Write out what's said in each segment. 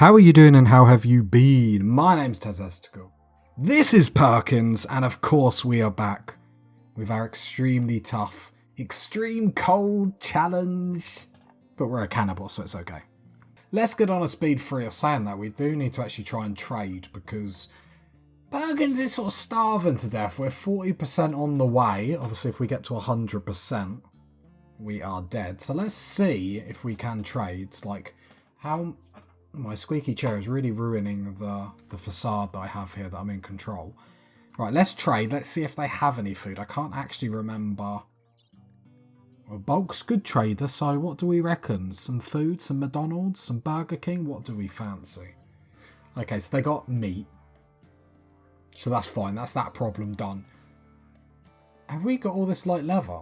How are you doing and how have you been? My name's Tezestical. This is Perkins, and of course we are back with our extremely tough, extreme cold challenge. But we're a cannibal, so it's okay. Let's get on a speed 3 of saying that. We do need to actually try and trade because Perkins is sort of starving to death. We're 40% on the way. Obviously, if we get to 100%, we are dead. So let's see if we can trade. Like, how... My squeaky chair is really ruining the facade that I have here that I'm in control. Right, let's trade. Let's see if they have any food. I can't actually remember. Well, Bulk's good trader, so what do we reckon? Some food, some McDonald's, some Burger King? What do we fancy? Okay, so they got meat. So that's fine. That's that problem done. Have we got all this light leather?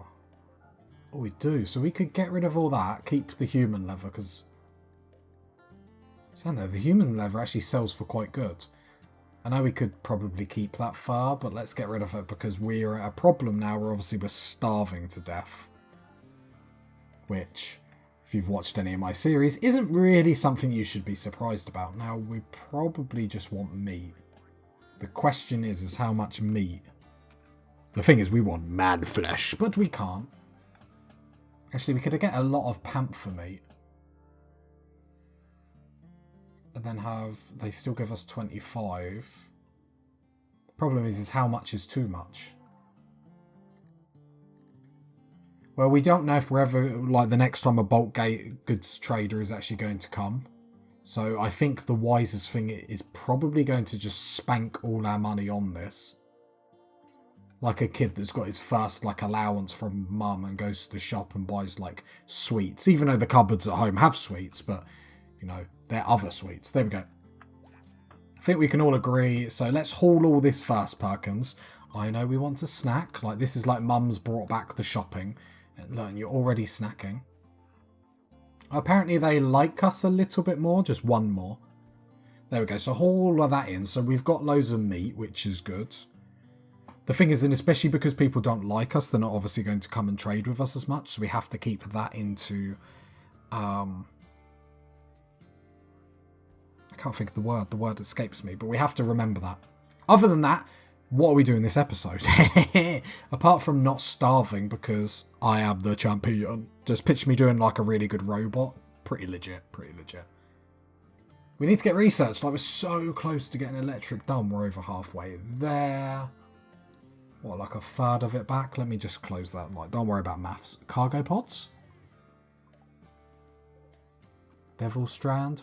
Oh, we do. So we could get rid of all that, keep the human leather, because... So no, the human leather actually sells for quite good. I know we could probably keep that fur, but let's get rid of it because we're at a problem now where obviously we're starving to death. Which, if you've watched any of my series, isn't really something you should be surprised about. Now, we probably just want meat. The question is how much meat? The thing is, we want man flesh, but we can't. Actually, we could get a lot of panther meat. And then they still give us 25. The problem is how much is too much? Well, we don't know if we're ever, like the next time a bulk goods trader is actually going to come. So I think the wisest thing is probably going to just spank all our money on this. Like a kid that's got his first like allowance from mum and goes to the shop and buys like sweets. Even though the cupboards at home have sweets, but you know, they're other sweets. There we go. I think we can all agree. So let's haul all this first, Perkins. I know we want a snack. Like this is like mum's brought back the shopping. And you're already snacking. Apparently they like us a little bit more. Just one more. There we go. So haul all of that in. So we've got loads of meat, which is good. The thing is, and especially because people don't like us, they're not obviously going to come and trade with us as much. So we have to keep that into... I can't think of the word escapes me, but we have to remember that. Other than that, what are we doing this episode? Apart from not starving because I am the champion. Just picture me doing like a really good robot. Pretty legit. We need to get research. Like we're so close to getting electric done. We're over halfway there. What, like a third of it back? Let me just close that. Like, don't worry about maths. Cargo pods? Devil Strand,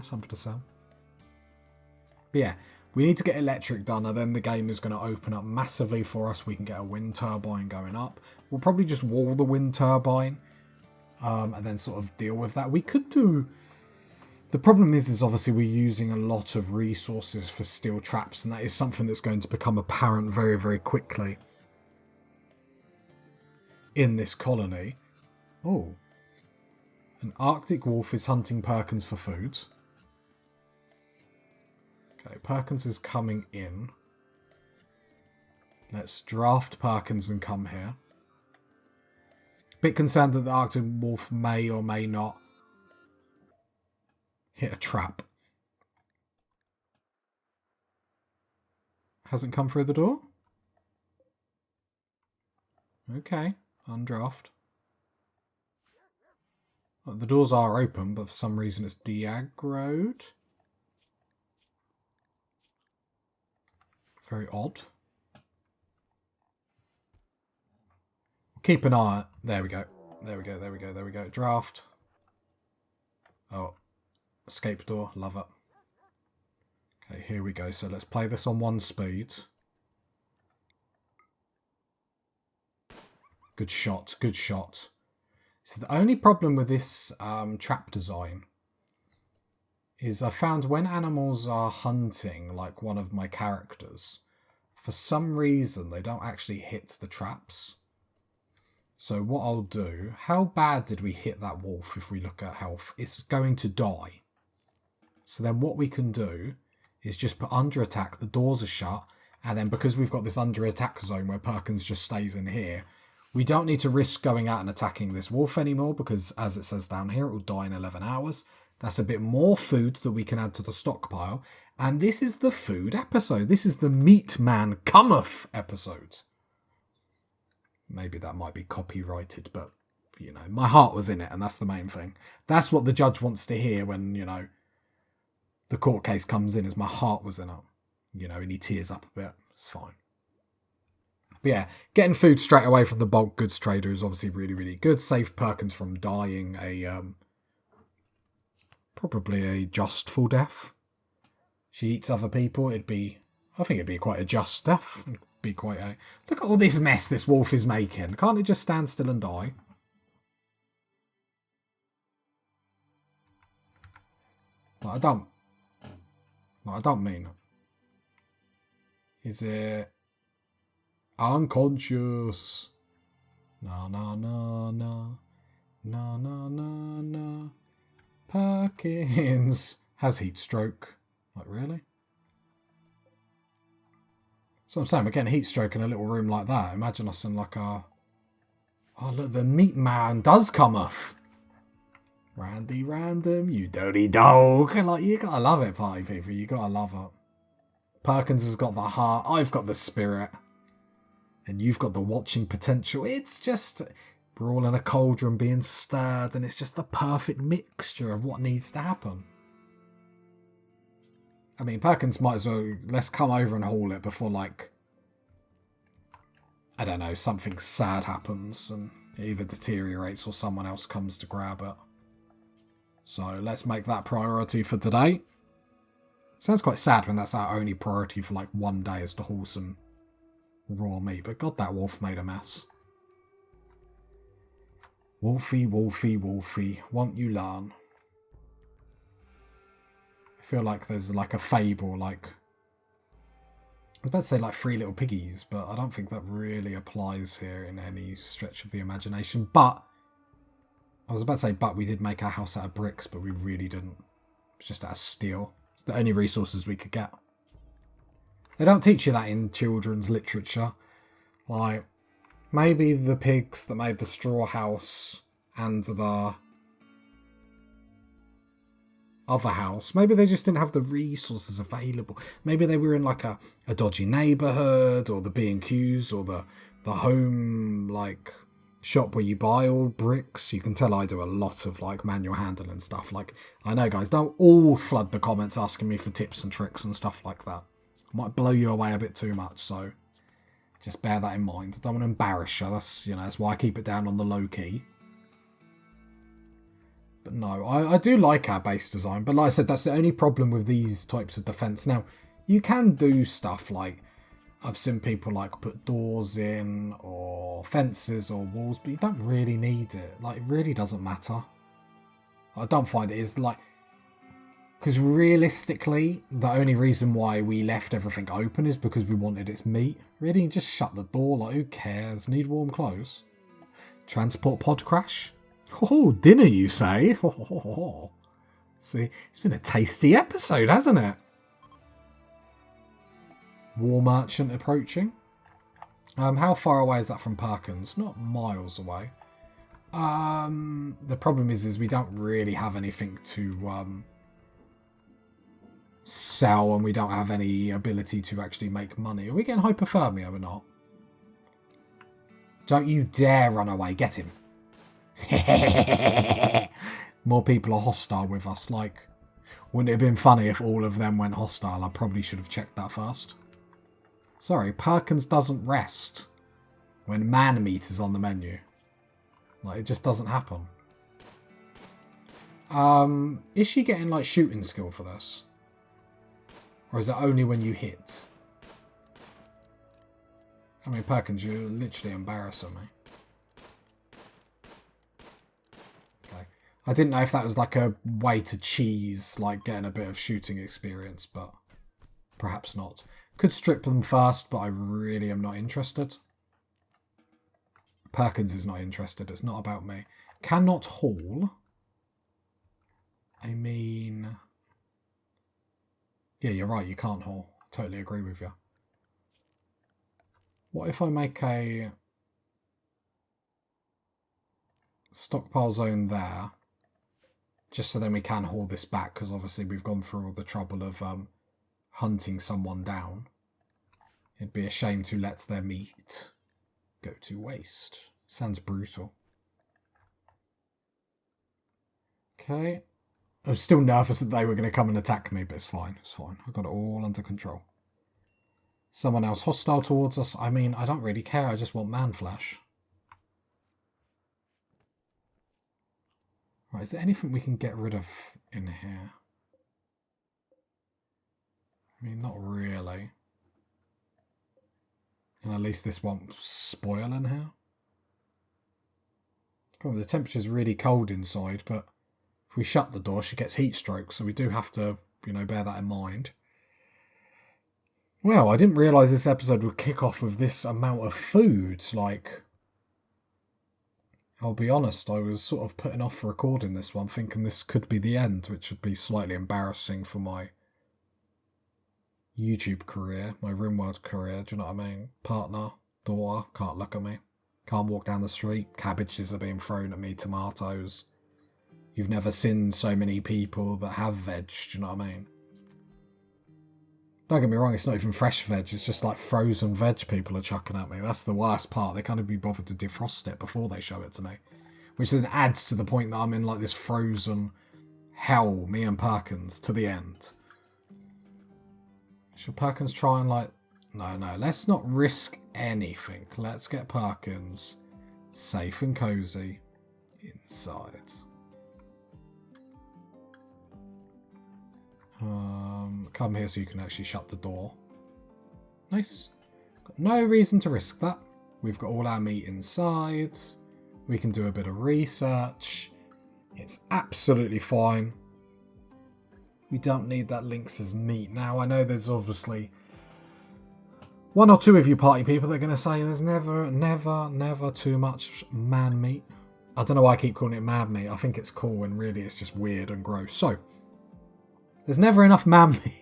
something to sell. But yeah, we need to get electric done, and then the game is going to open up massively for us. We can get a wind turbine going up. We'll probably just wall the wind turbine, and then sort of deal with that. We could do... The problem is obviously we're using a lot of resources for steel traps, and that is something that's going to become apparent very, very quickly in this colony. Oh. An Arctic wolf is hunting Perkins for food. Okay, Perkins is coming in. Let's draft Perkins and come here. Bit concerned that the Arctic wolf may or may not hit a trap. Hasn't come through the door? Okay, undraft. The doors are open, but for some reason it's de-aggroed. Very odd. Keep an eye. There we go. There we go. Draft. Oh. Escape door. Love it. Okay, here we go. So let's play this on 1 speed. Good shot. So the only problem with this trap design is I found when animals are hunting, like one of my characters, for some reason they don't actually hit the traps. So what I'll do, how bad did we hit that wolf if we look at health? It's going to die. So then what we can do is just put under attack, the doors are shut, and then because we've got this under attack zone where Perkins just stays in here, we don't need to risk going out and attacking this wolf anymore because, as it says down here, it will die in 11 hours. That's a bit more food that we can add to the stockpile. And this is the food episode. This is the Meat Man Cometh episode. Maybe that might be copyrighted, but, you know, my heart was in it, and that's the main thing. That's what the judge wants to hear when, you know, the court case comes in, is my heart was in it. You know, and he tears up a bit. It's fine. But yeah, getting food straight away from the bulk goods trader is obviously really, really good. Saved Perkins from dying probably a justful death. She eats other people. I think it'd be quite a just death. It'd be quite a... Look at all this mess this wolf is making. Can't it just stand still and die? Like, I don't mean it. Is it... unconscious? No, no, no, no. No, no, no, no. Perkins has heat stroke. Like, really? So I'm saying, we're getting heat stroke in a little room like that. Imagine us in like a... Oh, look, the meat man does cometh. Randy Random, you dirty dog. Like, you gotta love it, party people. You gotta love it. Perkins has got the heart. I've got the spirit. And you've got the watching potential. It's just... We're all in a cauldron being stirred, and it's just the perfect mixture of what needs to happen. I mean, Perkins might as well... Let's come over and haul it before, like... I don't know, something sad happens, and it either deteriorates or someone else comes to grab it. So let's make that priority for today. Sounds quite sad when that's our only priority for like one day, is to haul some raw meat. But God, that wolf made a mess. Wolfie, Wolfie, Wolfie, won't you learn? I feel like there's like a fable, like... I was about to say like Three Little Piggies, but I don't think that really applies here in any stretch of the imagination. But... I was about to say, but we did make our house out of bricks, but we really didn't. It's just out of steel. It's the only resources we could get. They don't teach you that in children's literature. Like... Maybe the pigs that made the straw house and the other house, maybe they just didn't have the resources available. Maybe they were in like a dodgy neighbourhood, or the B&Qs, or the home like shop where you buy all bricks. You can tell I do a lot of like manual handling stuff. Like, I know, guys, don't all flood the comments asking me for tips and tricks and stuff like that. Might blow you away a bit too much, so... Just bear that in mind. I don't want to embarrass you. That's why I keep it down on the low key. But no, I do like our base design. But like I said, that's the only problem with these types of defense. Now, you can do stuff like... I've seen people like put doors in or fences or walls, but you don't really need it. Like, it really doesn't matter. I don't find it is like... Because realistically, the only reason why we left everything open is because we wanted its meat. Really, just shut the door, like, who cares? Need warm clothes? Transport pod crash? Oh, dinner, you say? Oh. See, it's been a tasty episode, hasn't it? War merchant approaching. How far away is that from Perkins? Not miles away. The problem is we don't really have anything to... sell, and we don't have any ability to actually make money. Are we getting hypothermia or not? Don't you dare run away. Get him. More people are hostile with us. Like, wouldn't it have been funny if all of them went hostile? I probably should have checked that first. Sorry, Perkins doesn't rest when man meat is on the menu. Like, it just doesn't happen. Is she getting like shooting skill for this? Or is it only when you hit? I mean, Perkins, you're literally embarrassing me. Okay. I didn't know if that was like a way to cheese, like getting a bit of shooting experience, but perhaps not. Could strip them first, but I really am not interested. Perkins is not interested. It's not about me. Cannot haul. I mean... Yeah, you're right, you can't haul. I totally agree with you. What if I make a stockpile zone there? Just so then we can haul this back, because obviously we've gone through all the trouble of hunting someone down. It'd be a shame to let their meat go to waste. Sounds brutal. Okay. I'm still nervous that they were going to come and attack me, but it's fine. It's fine. I've got it all under control. Someone else hostile towards us. I mean, I don't really care. I just want man flesh. Right, is there anything we can get rid of in here? I mean, not really. And at least this won't spoil in here. Probably the temperature's really cold inside, but if we shut the door, she gets heat stroke, so we do have to, bear that in mind. Well, I didn't realise this episode would kick off with this amount of food. Like, I'll be honest, I was sort of putting off recording this one, thinking this could be the end, which would be slightly embarrassing for my YouTube career, my Rimworld career, do you know what I mean? Partner, daughter, can't look at me. Can't walk down the street. Cabbages are being thrown at me, tomatoes. You've never seen so many people that have veg, do you know what I mean? Don't get me wrong, it's not even fresh veg, it's just like frozen veg people are chucking at me. That's the worst part. They can't even be bothered to defrost it before they show it to me. Which then adds to the point that I'm in like this frozen hell, me and Perkins, to the end. Should Perkins try and like... No, let's not risk anything. Let's get Perkins safe and cozy inside. Come here so you can actually shut the door. Nice. Got no reason to risk that. We've got all our meat inside. We can do a bit of research. It's absolutely fine. We don't need that Lynx's meat. Now, I know there's obviously one or two of you party people that are going to say there's never too much man meat. I don't know why I keep calling it man meat. I think it's cool when really it's just weird and gross. So, there's never enough man meat.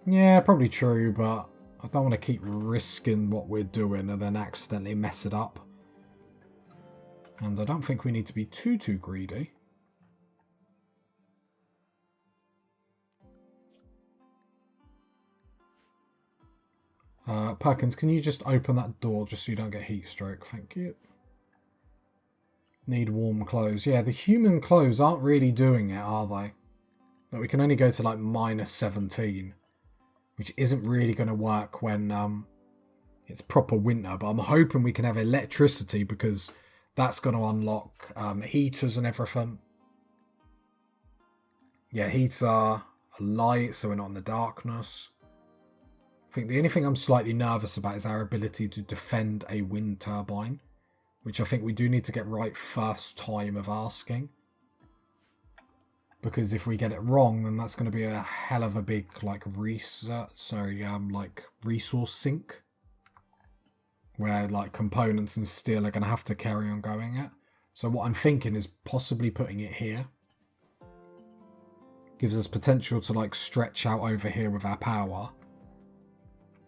Yeah, probably true, but I don't want to keep risking what we're doing and then accidentally mess it up. And I don't think we need to be too greedy. Perkins, can you just open that door just so you don't get heat stroke? Thank you. Need warm clothes. Yeah, the human clothes aren't really doing it, are they? But we can only go to like -17, which isn't really going to work when it's proper winter. But I'm hoping we can have electricity because that's going to unlock heaters and everything. Yeah, heaters are light, so we're not in the darkness. I think the only thing I'm slightly nervous about is our ability to defend a wind turbine, which I think we do need to get right first time of asking. Because if we get it wrong, then that's going to be a hell of a big resource sink, where components and steel are going to have to carry on going it. So what I'm thinking is possibly putting it here. Gives us potential to stretch out over here with our power.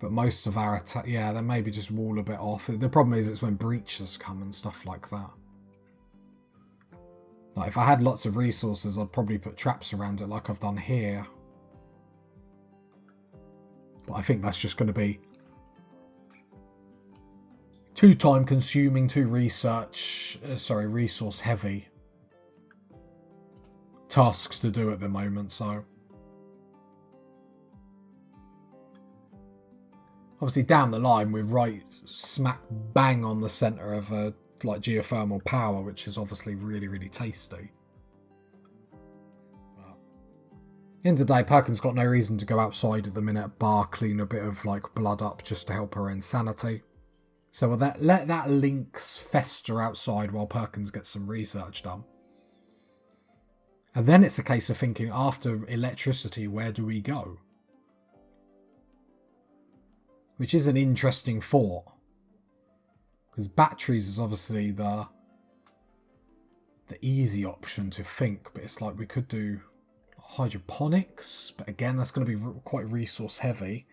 But most of our attack, yeah, then maybe just wall a bit off. The problem is it's when breaches come and stuff like that. If I had lots of resources, I'd probably put traps around it like I've done here. But I think that's just going to be too time consuming, too resource heavy tasks to do at the moment, so. Obviously down the line we're right smack bang on the centre of geothermal power, which is obviously really tasty. But end of the day, Perkins got no reason to go outside at the minute, bar clean a bit of blood up just to help her insanity. So we'll let that lynx fester outside while Perkins gets some research done. And then it's a case of thinking, after electricity, where do we go? Which is an interesting thought. Because batteries is obviously the easy option to think. But it's we could do hydroponics. But again, that's going to be quite resource heavy.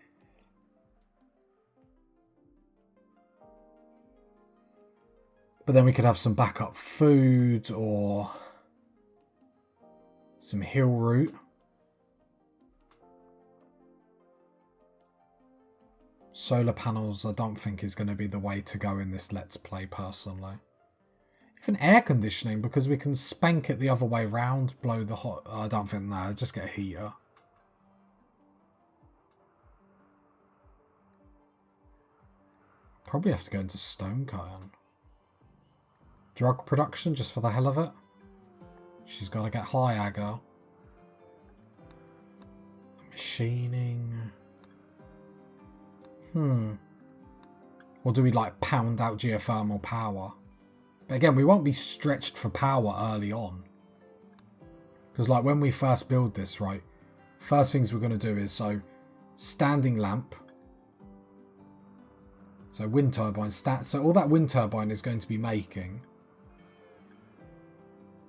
But then we could have some backup food or Some hill root. Solar panels I don't think is going to be the way to go in this Let's Play personally. Even air conditioning, because we can spank it the other way round, blow the hot... I don't think that. Just get a heater. Probably have to go into stone cutting. Drug production, just for the hell of it. She's got to get high, our girl. Machining. Or do we like pound out geothermal power? But again, we won't be stretched for power early on. Because like when we first build this, right, first things we're going to do is, so standing lamp. So wind turbine, so all that wind turbine is going to be making,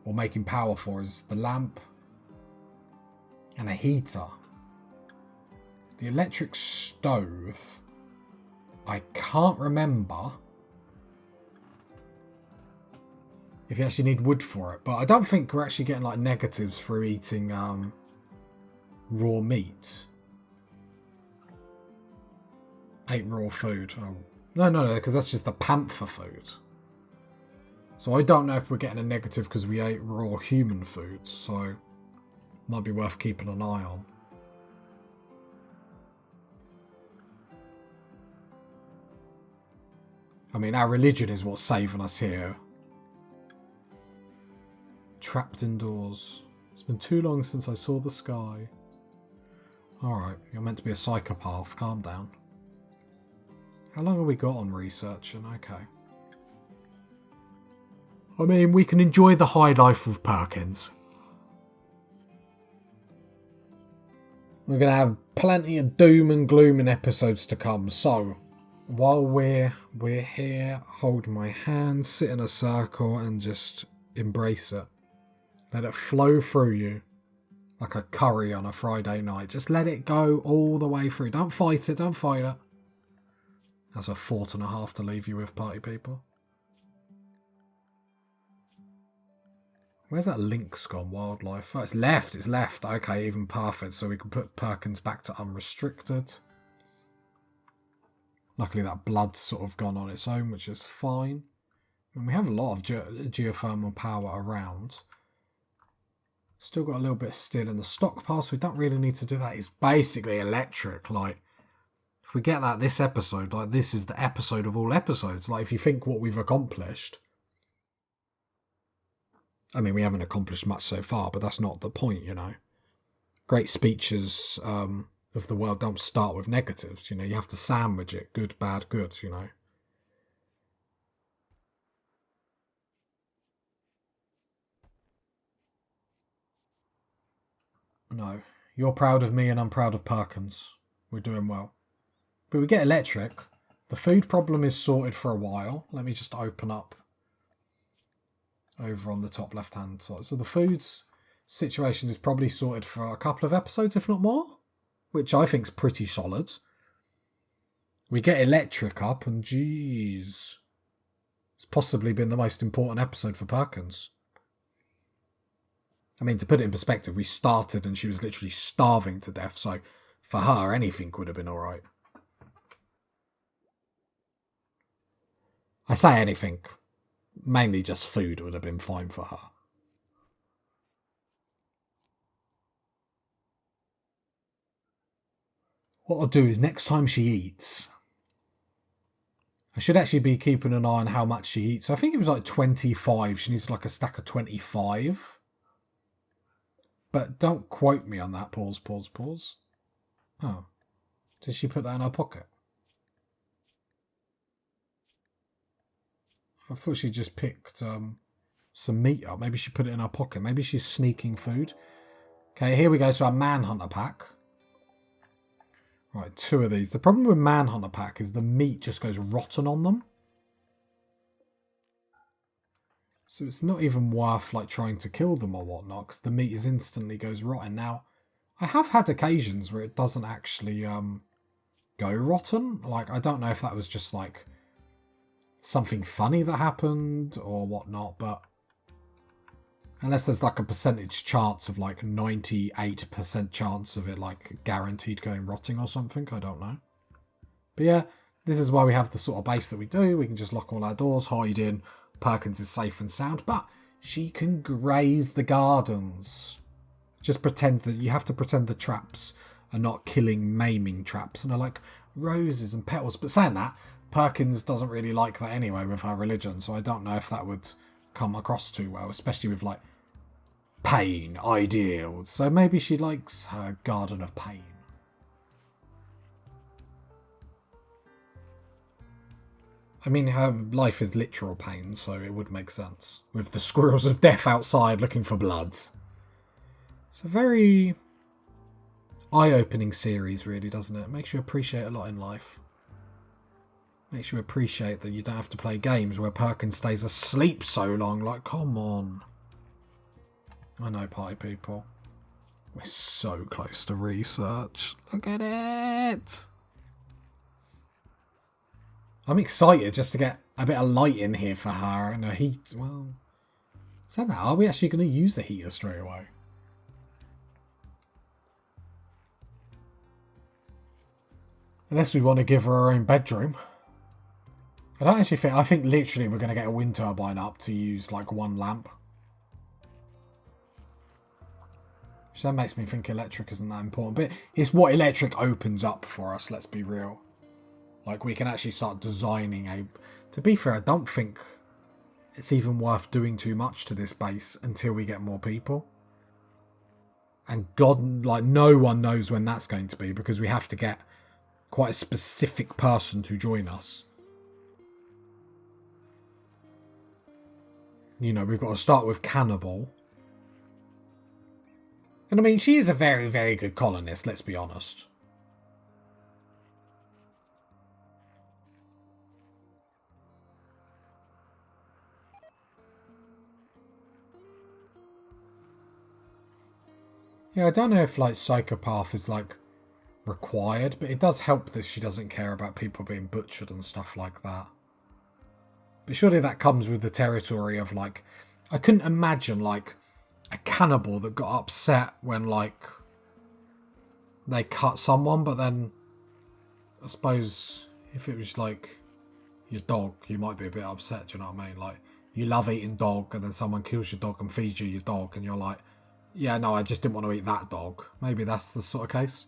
or making power for, is the lamp and a heater. The electric stove, I can't remember if you actually need wood for it, but I don't think we're actually getting like negatives for eating raw meat. 8 raw food. Oh. No, because that's just the panther food. So I don't know if we're getting a negative because we ate raw human food, so might be worth keeping an eye on. I mean, our religion is what's saving us here. Trapped indoors. It's been too long since I saw the sky. Alright, you're meant to be a psychopath. Calm down. How long have we got on researching? Okay. I mean, we can enjoy the high life of Perkins. We're going to have plenty of doom and gloom in episodes to come, so while we're here, hold my hand, sit in a circle and just embrace it. Let it flow through you like a curry on a Friday night. Just let it go all the way through. Don't fight it, don't fight it. That's a 4.5 to leave you with, party people. Where's that link's gone, wildlife? Oh, it's left. Okay, even perfect. So we can put Perkins back to unrestricted. Luckily that blood's sort of gone on its own, which is fine. And we have a lot of geothermal power around. Still got a little bit still in the stockpile, so we don't really need to do that. It's basically electric. Like, if we get that this episode, like, this is the episode of all episodes. Like, if you think what we've accomplished. I mean, we haven't accomplished much so far, but that's not the point, you know. Great speeches of the world don't start with negatives, you know. You have to sandwich it. Good, bad, good, you know. No. You're proud of me and I'm proud of Perkins. We're doing well. But we get electric. The food problem is sorted for a while. Let me just open up over on the top left-hand side. So the food situation is probably sorted for a couple of episodes, if not more, which I think is pretty solid. We get electric up, and geez, it's possibly been the most important episode for Perkins. I mean, to put it in perspective, we started and she was literally starving to death, so for her, anything would have been alright. I say anything. Mainly just food would have been fine for her. What I'll do is next time she eats, I should actually be keeping an eye on how much she eats. I think it was like 25. She needs like a stack of 25. But don't quote me on that. Pause. Oh. Did she put that in her pocket? I thought she just picked some meat up. Maybe she put it in her pocket. Maybe she's sneaking food. Okay, here we go. So our Manhunter pack. Right, 2 of these. The problem with Manhunter pack is the meat just goes rotten on them. So it's not even worth like trying to kill them or whatnot, because the meat is instantly goes rotten. Now, I have had occasions where it doesn't actually go rotten. Like, I don't know if that was just like something funny that happened or whatnot, but Unless there's like a percentage chance of like 98% chance of it like guaranteed going rotting or something. I don't know. But yeah, this is why we have the sort of base that we do. We can just lock all our doors, hide in. Perkins is safe and sound, but she can graze the gardens. Just pretend that you have to pretend the traps are not killing, maiming traps and are like roses and petals. But saying that, Perkins doesn't really like that anyway with her religion, so I don't know if that would come across too well, especially with like pain ideals. So maybe she likes her garden of pain. I mean, her life is literal pain, so it would make sense. With the squirrels of death outside looking for blood. It's a very eye-opening series, really, doesn't it? It makes you appreciate a lot in life. Makes you appreciate that you don't have to play games where Perkins stays asleep so long. Like, come on. I know, party people. We're so close to research. Look at it! I'm excited just to get a bit of light in here for her and a heat. Well, so now, are we actually going to use the heater straight away? Unless we want to give her her own bedroom. I don't actually think... I think literally we're going to get a wind turbine up to use like one lamp. Which that makes me think electric isn't that important. But it's what electric opens up for us, let's be real. Like, we can actually start designing a... To be fair, I don't think it's even worth doing too much to this base until we get more people. And God, like, no one knows when that's going to be because we have to get quite a specific person to join us. You know, we've got to start with Cannibal. And I mean, she is a very, very good colonist, let's be honest. Yeah, I don't know if, like, psychopath is, like, required, but it does help that she doesn't care about people being butchered and stuff like that. But surely that comes with the territory of, like... I couldn't imagine, like, a cannibal that got upset when, like, they cut someone, but then... I suppose if it was, like, your dog, you might be a bit upset, do you know what I mean? Like, you love eating dog, and then someone kills your dog and feeds you your dog, and you're like... Yeah, no, I just didn't want to eat that dog. Maybe that's the sort of case.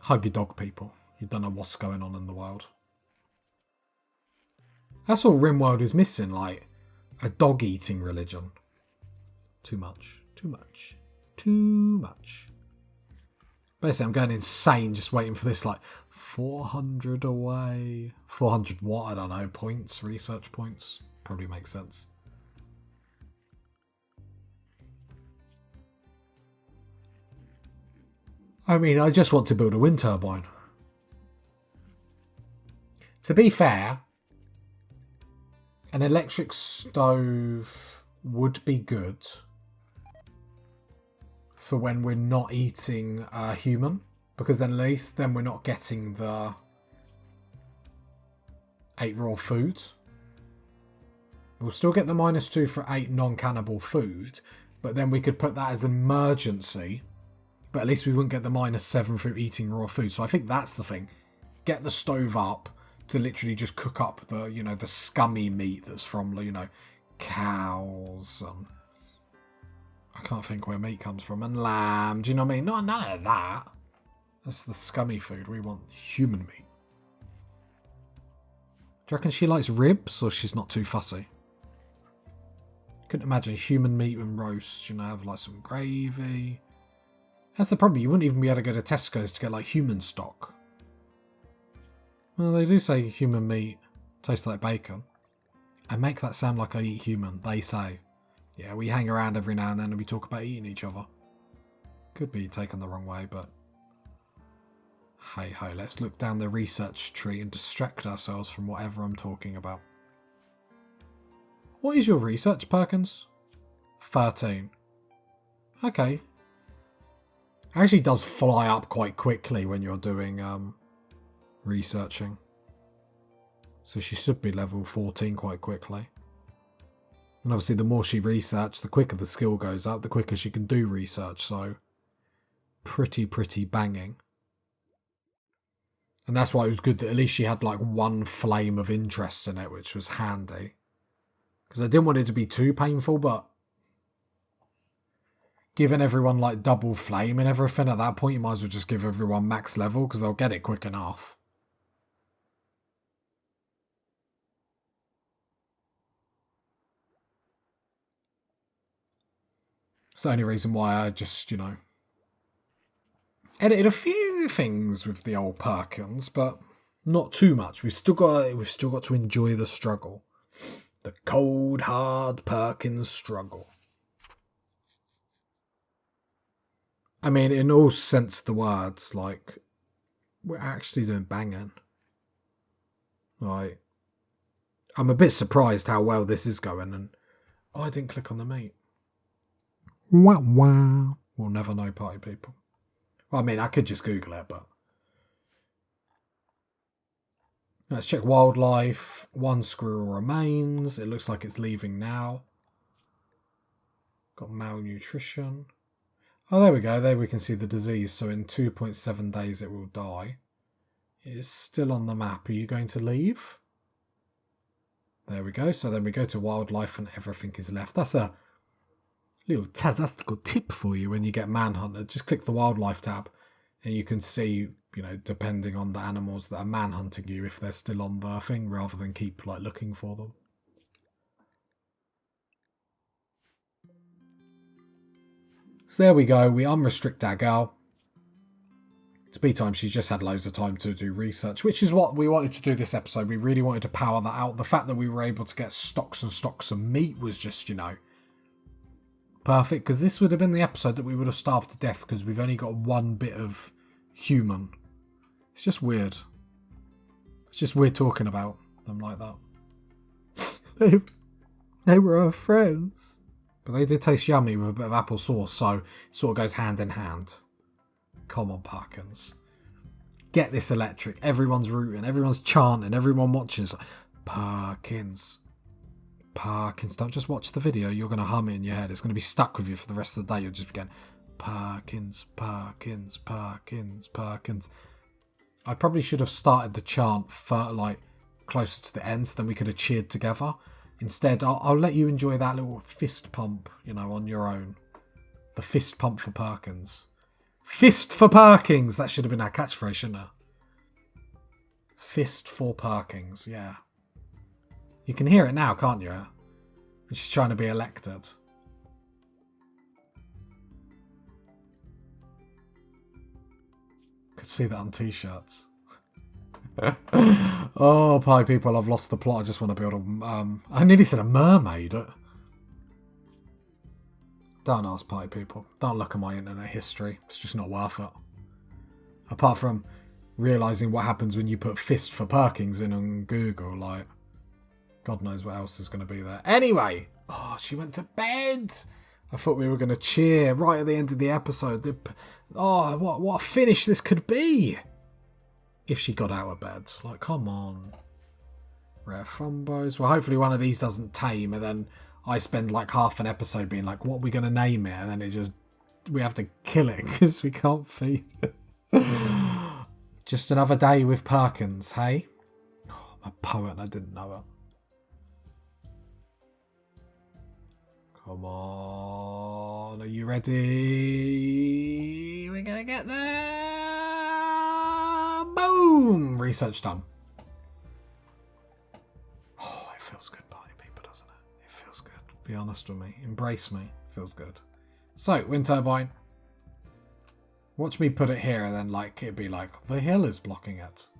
Hug your dog, people. You don't know what's going on in the world. That's all Rimworld is missing, like a dog-eating religion. Too much. Too much. Too much. Basically, I'm going insane just waiting for this, like, 400 away. 400 what? I don't know. Points? Research points? Probably makes sense. I mean, I just want to build a wind turbine. To be fair, an electric stove would be good for when we're not eating a human, because then at least then we're not getting the 8 raw food. We'll still get the -2 for 8 non-cannibal food, but then we could put that as an emergency. But at least we wouldn't get the -7 for eating raw food. So I think that's the thing. Get the stove up to literally just cook up the, you know, the scummy meat that's from, you know, cows and I can't think where meat comes from, and lamb. Do you know what I mean? None of that. That's the scummy food. We want human meat. Do you reckon she likes ribs or she's not too fussy? Couldn't imagine human meat and roast, you know, have like some gravy. That's the problem, you wouldn't even be able to go to Tesco's to get like human stock. Well, they do say human meat tastes like bacon. I make that sound like I eat human, they say. Yeah, we hang around every now and then and we talk about eating each other. Could be taken the wrong way, but... Hey ho, let's look down the research tree and distract ourselves from whatever I'm talking about. What is your research, Perkins? 13. Okay. It actually does fly up quite quickly when you're doing researching. So she should be level 14 quite quickly. And obviously the more she researched, the quicker the skill goes up, the quicker she can do research. So pretty banging. And that's why it was good that at least she had like one flame of interest in it, which was handy. Because I didn't want it to be too painful, but giving everyone like double flame and everything at that point, you might as well just give everyone max level because they'll get it quick enough. It's the only reason why I just, edited a few things with the old Perkins, but not too much. We've still got to enjoy the struggle. The cold, hard Perkins struggle. I mean, in all sense of the words, like, we're actually doing banging. Like, I'm a bit surprised how well this is going, and I didn't click on the mate. Wow. We'll never know, party people. Well, I mean, I could just Google it, but... Let's check wildlife. One squirrel remains. It looks like it's leaving now. Got malnutrition. Oh, there we go. There we can see the disease. So in 2.7 days it will die. It is still on the map. Are you going to leave? There we go. So then we go to wildlife and everything is left. That's a little tazastical tip for you when you get manhunted. Just click the wildlife tab and you can see, depending on the animals that are manhunting you, if they're still on the thing rather than keep like looking for them. So there we go. We unrestrict our girl. To be time, she's just had loads of time to do research, which is what we wanted to do this episode. We really wanted to power that out. The fact that we were able to get stocks and stocks of meat was just, perfect, because this would have been the episode that we would have starved to death because we've only got one bit of human. It's just weird. It's just weird talking about them like that. They were our friends. But they did taste yummy with a bit of apple sauce, so it sort of goes hand in hand. Come on, Perkins. Get this electric. Everyone's rooting, everyone's chanting, everyone watching. It's like, Perkins. Perkins. Don't just watch the video, you're going to hum it in your head. It's going to be stuck with you for the rest of the day. You'll just be going, Perkins, Perkins, Perkins, Perkins. I probably should have started the chant closer to the end so then we could have cheered together. Instead, I'll let you enjoy that little fist pump, on your own. The fist pump for Perkins. Fist for Perkins! That should have been our catchphrase, shouldn't it? Fist for Perkins, yeah. You can hear it now, can't you? She's trying to be elected. Could see that on t-shirts. Oh, pie people, I've lost the plot. I just want to build a... I nearly said a mermaid. Don't ask pie people. Don't look at my internet history. It's just not worth it. Apart from realising what happens when you put fist for Perkins in on Google, like... God knows what else is going to be there. Anyway! Oh, she went to bed! I thought we were going to cheer right at the end of the episode. Oh, what a finish this could be! If she got out of bed. Like, come on. Rare fumbos. Well, hopefully one of these doesn't tame, and then I spend like half an episode being like, what are we going to name it? And then we have to kill it because we can't feed it. Just another day with Perkins, hey? Oh, I'm a poet and I didn't know it. Come on. Are you ready? We're going to get there. Boom! Research done. Oh, it feels good, party people, doesn't it? It feels good. Be honest with me. Embrace me. It feels good. So, wind turbine. Watch me put it here and then it'd be like, the hill is blocking it.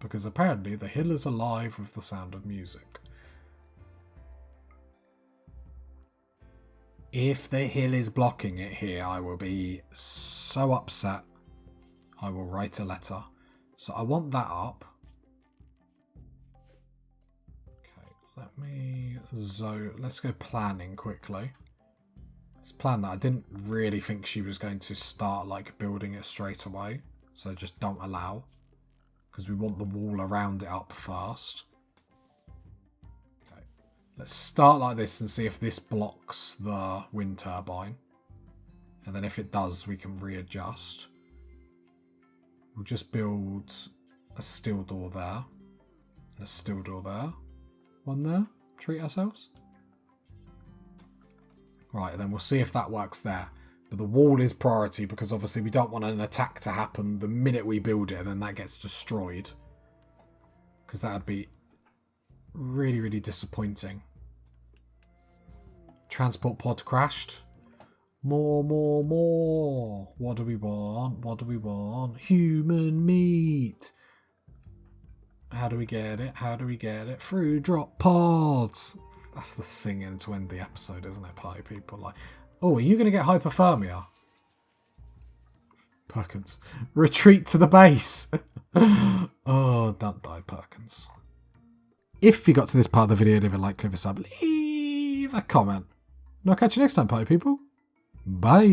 Because apparently the hill is alive with the sound of music. If the hill is blocking it here, I will be so upset. I will write a letter. So I want that up. Okay, let's go planning quickly. Let's plan that. I didn't really think she was going to start building it straight away. So just don't allow. Because we want the wall around it up first. Okay. Let's start like this and see if this blocks the wind turbine. And then if it does, we can readjust. We'll just build a steel door there. And a steel door there. One there. Treat ourselves. Right, then we'll see if that works there. But the wall is priority because obviously we don't want an attack to happen the minute we build it and then that gets destroyed. Because that would be really, really disappointing. Transport pod crashed. More. What do we want? What do we want? Human meat. How do we get it? How do we get it? Through drop pods. That's the singing to end the episode, isn't it, party people? Like, oh, are you going to get hypothermia? Perkins. Retreat to the base. Oh, don't die, Perkins. If you got to this part of the video, leave a like, leave a sub, leave a comment. And I'll catch you next time, party people. Bye.